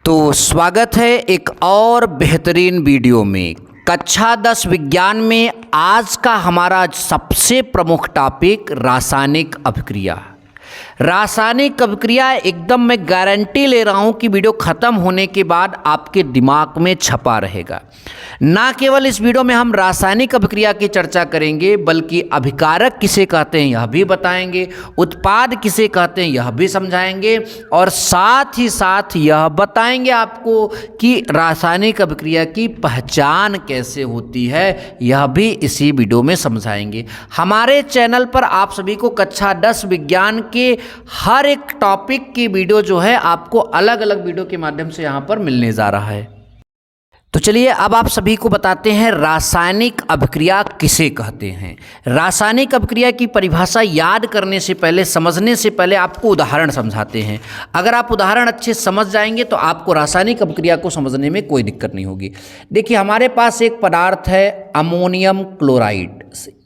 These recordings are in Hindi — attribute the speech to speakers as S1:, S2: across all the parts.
S1: तो स्वागत है एक और बेहतरीन वीडियो में। कक्षा 10 विज्ञान में आज का हमारा सबसे प्रमुख टॉपिक रासायनिक अभिक्रिया। रासायनिक अभिक्रिया एकदम मैं गारंटी ले रहा हूँ कि वीडियो ख़त्म होने के बाद आपके दिमाग में छपा रहेगा। ना केवल इस वीडियो में हम रासायनिक अभिक्रिया की चर्चा करेंगे बल्कि अभिकारक किसे कहते हैं यह भी बताएंगे, उत्पाद किसे कहते हैं यह भी समझाएंगे और साथ ही साथ यह बताएंगे आपको कि रासायनिक अभिक्रिया की पहचान कैसे होती है, यह भी इसी वीडियो में समझाएंगे। हमारे चैनल पर आप सभी को कक्षा 10 विज्ञान के हर एक टॉपिक की वीडियो जो है आपको अलग अलग वीडियो के माध्यम से यहाँ पर मिलने जा रहा है। तो चलिए अब आप सभी को बताते हैं रासायनिक अभिक्रिया किसे कहते हैं। रासायनिक अभिक्रिया की परिभाषा याद करने से पहले, समझने से पहले आपको उदाहरण समझाते हैं। अगर आप उदाहरण अच्छे समझ जाएंगे तो आपको रासायनिक अभिक्रिया को समझने में कोई दिक्कत नहीं होगी। देखिए हमारे पास एक पदार्थ है अमोनियम क्लोराइड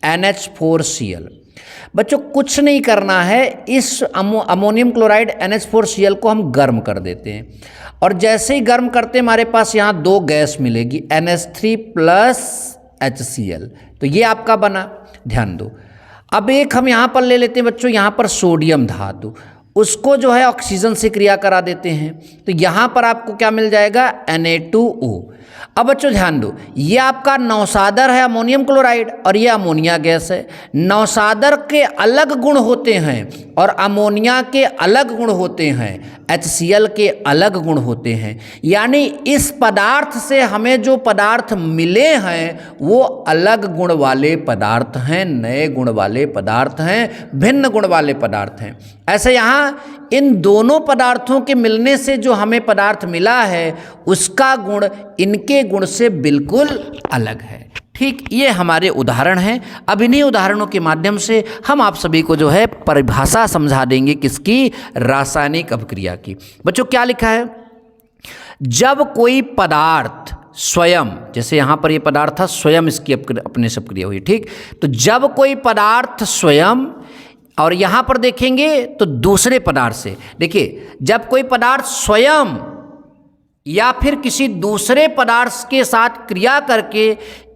S1: NH4Cl। बच्चों कुछ नहीं करना है, इस अमोनियम क्लोराइड NH4Cl को हम गर्म कर देते हैं और जैसे ही गर्म करते हैं हमारे पास यहाँ दो गैस मिलेगी NH3 प्लस HCl। तो ये आपका बना, ध्यान दो। अब एक हम यहाँ पर ले लेते हैं बच्चों, यहाँ पर सोडियम धातु, उसको जो है ऑक्सीजन से क्रिया करा देते हैं। तो यहाँ पर आपको क्या मिल जाएगा Na2O। अब बच्चों ध्यान दो, ये आपका नौसादर है अमोनियम क्लोराइड और ये अमोनिया गैस है। नौसादर के अलग गुण होते हैं और अमोनिया के अलग गुण होते हैं, HCl के अलग गुण होते हैं। यानी इस पदार्थ से हमें जो पदार्थ मिले हैं वो अलग गुण वाले पदार्थ हैं, नए गुण वाले पदार्थ हैं, भिन्न गुण वाले पदार्थ हैं। ऐसे यहाँ इन दोनों पदार्थों के मिलने से जो हमें पदार्थ मिला है उसका गुण इनके गुण से बिल्कुल अलग है। ठीक, ये हमारे उदाहरण हैं। अब इन्हीं उदाहरणों के माध्यम से हम आप सभी को जो है परिभाषा समझा देंगे किसकी, रासायनिक अभिक्रिया की। बच्चों क्या लिखा है, जब कोई पदार्थ स्वयं, जैसे यहाँ पर ये पदार्थ था स्वयं इसकी अपने से अभिक्रिया हुई। ठीक, तो जब कोई पदार्थ स्वयं, और यहाँ पर देखेंगे तो दूसरे पदार्थ से, देखिए जब कोई पदार्थ स्वयं या फिर किसी दूसरे पदार्थ के साथ क्रिया करके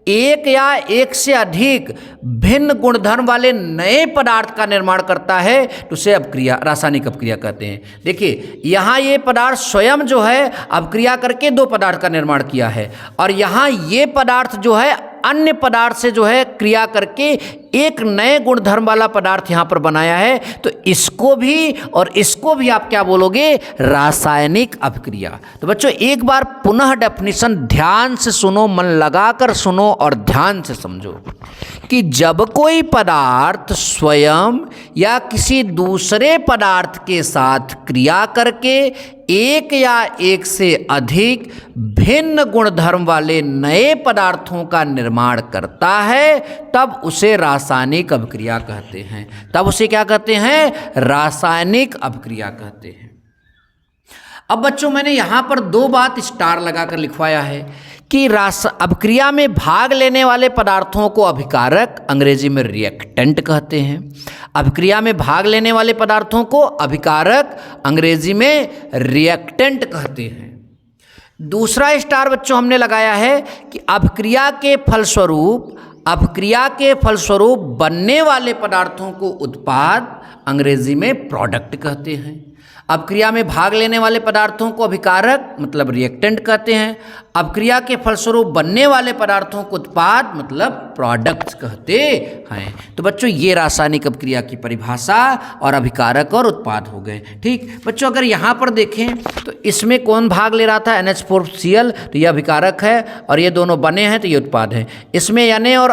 S1: एक या एक से अधिक भिन्न गुणधर्म वाले नए पदार्थ का निर्माण करता है तो उसे अभिक्रिया, रासायनिक अभिक्रिया कहते हैं। देखिए यहाँ ये पदार्थ स्वयं जो है अभिक्रिया करके दो पदार्थ का निर्माण किया है और यहाँ ये पदार्थ जो है अन्य पदार्थ से जो है क्रिया करके एक नए गुणधर्म वाला पदार्थ यहाँ पर बनाया है। तो इसको भी और इसको भी आप क्या बोलोगे, रासायनिक अभिक्रिया। तो बच्चों एक बार पुनः डेफिनेशन ध्यान से सुनो, मन लगाकर सुनो और ध्यान से समझो कि जब कोई पदार्थ स्वयं या किसी दूसरे पदार्थ के साथ क्रिया करके एक या एक से अधिक भिन्न गुणधर्म वाले नए पदार्थों का निर्माण करता है तब उसे रासायनिक अभिक्रिया कहते हैं। तब उसे क्या कहते हैं, रासायनिक अभिक्रिया कहते हैं। अब बच्चों मैंने यहाँ पर दो बात स्टार लगाकर लिखवाया है कि अभिक्रिया में भाग लेने वाले पदार्थों को अभिकारक, अंग्रेजी में रिएक्टेंट कहते हैं। अभिक्रिया में भाग लेने वाले पदार्थों को अभिकारक, अंग्रेजी में रिएक्टेंट कहते हैं। दूसरा स्टार बच्चों हमने लगाया है कि अभिक्रिया के फलस्वरूप बनने वाले पदार्थों को उत्पाद, अंग्रेजी में प्रोडक्ट कहते हैं। अभिक्रिया में भाग लेने वाले पदार्थों को अभिकारक मतलब रिएक्टेंट कहते हैं। अभिक्रिया के फलस्वरूप बनने वाले पदार्थों को उत्पाद मतलब प्रोडक्ट्स कहते हैं। तो बच्चों ये रासायनिक अभिक्रिया की परिभाषा और अभिकारक और उत्पाद हो गए। ठीक बच्चों, अगर यहाँ पर देखें तो इसमें कौन भाग ले रहा था, NH4Cl, तो ये अभिकारक है और ये दोनों बने हैं तो ये उत्पाद है। इसमें Na और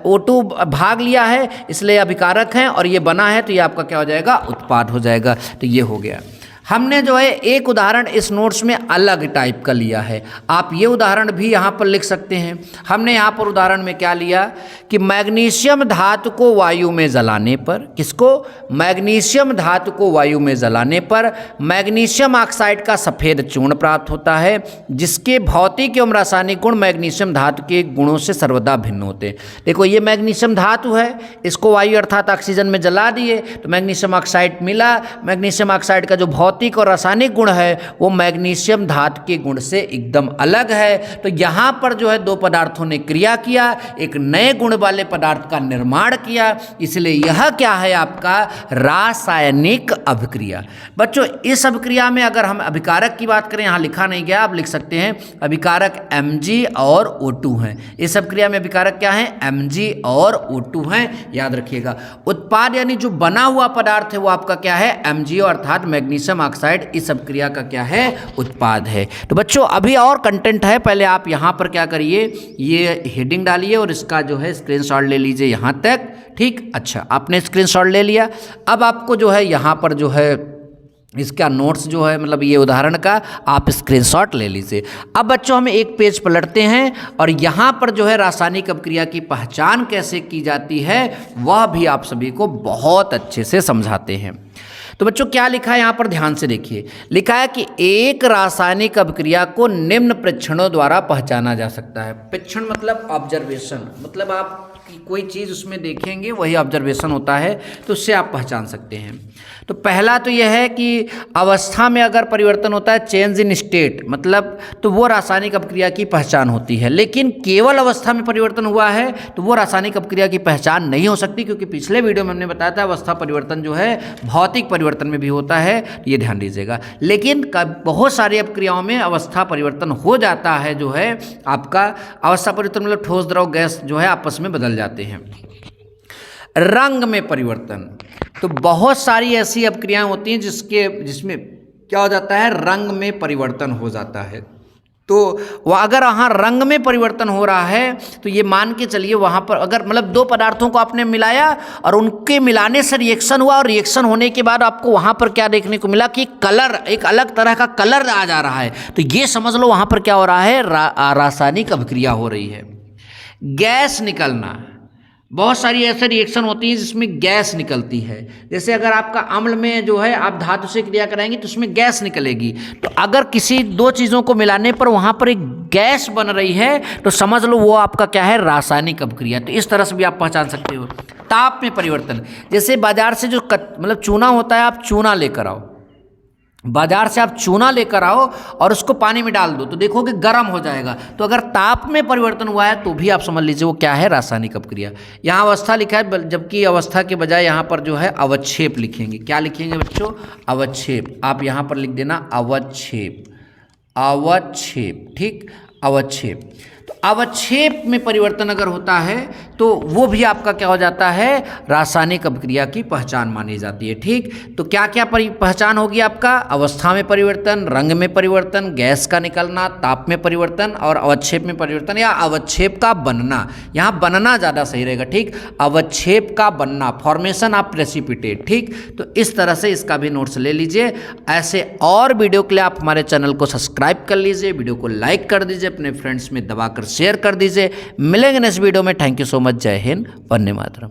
S1: O2 भाग लिया है इसलिए अभिकारक हैं और ये बना है तो ये आपका क्या हो जाएगा, उत्पाद हो जाएगा। तो ये हो गया। हमने जो है एक उदाहरण इस नोट्स में अलग टाइप का लिया है, आप ये उदाहरण भी यहाँ पर लिख सकते हैं। हमने यहाँ पर उदाहरण में क्या लिया कि मैग्नीशियम धातु को वायु में जलाने पर, किसको, मैग्नीशियम धातु को वायु में जलाने पर मैग्नीशियम ऑक्साइड का सफ़ेद चूर्ण प्राप्त होता है जिसके भौतिक एवं रासायनिक गुण मैग्नीशियम धातु के गुणों से सर्वदा भिन्न होते हैं। देखो ये मैग्नीशियम धातु है, इसको वायु अर्थात ऑक्सीजन में जला दिए तो मैग्नीशियम ऑक्साइड मिला। मैग्नीशियम ऑक्साइड का जो भौतिक भौतिक और रासायनिक गुण है वो मैग्नीशियम धातु के गुण से एकदम अलग है। तो यहाँ पर जो है दो पदार्थों ने क्रिया किया, एक नए गुण वाले पदार्थ का निर्माण किया, इसलिए यह क्या है आपका रासायनिक अभिक्रिया। बच्चों इस अभिक्रिया में अगर हम अभिकारक की बात करें, यहाँ लिखा नहीं गया, आप लिख सकते हैं अभिकारक Mg और O2 हैं। इस अभिक्रिया में अभिकारक क्या है Mg और O2 हैं, याद रखिएगा। उत्पाद यानी जो बना हुआ पदार्थ है वो आपका क्या है MgO अर्थात मैग्नीशियम ऑक्साइड इस अभिक्रिया का क्या है उत्पाद है। तो बच्चों अभी और कंटेंट है, पहले आप यहाँ पर क्या करिए, ये हेडिंग डालिए और इसका जो है स्क्रीनशॉट ले लीजिए यहाँ तक, ठीक। अच्छा, आपने स्क्रीनशॉट ले लिया। अब आपको जो है यहाँ पर जो है इसका नोट्स जो है मतलब ये उदाहरण का आप स्क्रीनशॉट ले लीजिए। अब बच्चों हम एक पेज पलटते हैं और यहाँ पर जो है रासायनिक अभिक्रिया की पहचान कैसे की जाती है वह भी आप सभी को बहुत अच्छे से समझाते हैं। तो बच्चों क्या लिखा है यहाँ पर ध्यान से देखिए, लिखा है कि एक रासायनिक अभिक्रिया को निम्न परीक्षणों द्वारा पहचाना जा सकता है। परीक्षण मतलब ऑब्जर्वेशन, मतलब आप कोई चीज़ उसमें देखेंगे वही ऑब्जर्वेशन होता है, तो उससे आप पहचान सकते हैं। तो पहला तो यह है कि अवस्था में अगर परिवर्तन होता है, चेंज इन स्टेट, मतलब तो वो रासायनिक अभिक्रिया की पहचान होती है। लेकिन केवल अवस्था में परिवर्तन हुआ है तो वो रासायनिक अभिक्रिया की पहचान नहीं हो सकती, क्योंकि पिछले वीडियो में हमने बताया था अवस्था परिवर्तन जो है भौतिक परिवर्तन में भी होता है, ये ध्यान दीजिएगा। लेकिन बहुत सारी अभिक्रियाओं में अवस्था परिवर्तन हो जाता है, जो है आपका अवस्था परिवर्तन मतलब ठोस द्रव गैस जो है आपस में बदल जाते हैं। रंग में परिवर्तन, तो बहुत सारी ऐसी अभिक्रियाएं होती हैं जिसमें क्या हो जाता है, रंग में परिवर्तन हो जाता है। तो वह अगर वहाँ रंग में परिवर्तन हो रहा है तो ये मान के चलिए वहाँ पर अगर मतलब दो पदार्थों को आपने मिलाया और उनके मिलाने से रिएक्शन हुआ और रिएक्शन होने के बाद आपको वहाँ पर क्या देखने को मिला कि कलर, एक अलग तरह का कलर आ जा रहा है, तो ये समझ लो वहाँ पर क्या हो रहा है, रासायनिक अभिक्रिया हो रही है। गैस निकलना, बहुत सारी ऐसे रिएक्शन होती हैं जिसमें गैस निकलती है। जैसे अगर आपका अम्ल में जो है आप धातु से क्रिया कराएंगे तो उसमें गैस निकलेगी। तो अगर किसी दो चीज़ों को मिलाने पर वहाँ पर एक गैस बन रही है तो समझ लो वो आपका क्या है, रासायनिक अभिक्रिया। तो इस तरह से भी आप पहचान सकते हो। ताप में परिवर्तन, जैसे बाजार से जो मतलब चूना होता है, आप चूना लेकर आओ, बाजार से आप चूना लेकर आओ और उसको पानी में डाल दो तो देखोगे गर्म हो जाएगा। तो अगर ताप में परिवर्तन हुआ है तो भी आप समझ लीजिए वो क्या है, रासायनिक अभिक्रिया। यहाँ अवस्था लिखा है, जबकि अवस्था के बजाय यहाँ पर जो है अवक्षेप लिखेंगे। क्या लिखेंगे बच्चों, अवक्षेप। आप यहाँ पर लिख देना अवक्षेप, अवक्षेप, ठीक, अवक्षेप। तो अवक्षेप में परिवर्तन अगर होता है तो वो भी आपका क्या हो जाता है, रासायनिक अभिक्रिया की पहचान मानी जाती है, ठीक। तो क्या क्या पहचान होगी आपका, अवस्था में परिवर्तन, रंग में परिवर्तन, गैस का निकलना, ताप में परिवर्तन और अवक्षेप में परिवर्तन या अवक्षेप का बनना। यहाँ बनना ज़्यादा सही रहेगा, ठीक, अवक्षेप का बनना, फॉर्मेशन ऑफ प्रेसिपिटेट, ठीक। तो इस तरह से इसका भी नोट्स ले लीजिए। ऐसे और वीडियो के लिए आप हमारे चैनल को सब्सक्राइब कर लीजिए, वीडियो को लाइक कर दीजिए, अपने फ्रेंड्स में दबाकर शेयर कर दीजिए। मिलेंगे नेक्स्ट वीडियो में। Thank you so much. जय हिंद, वंदे मातरम।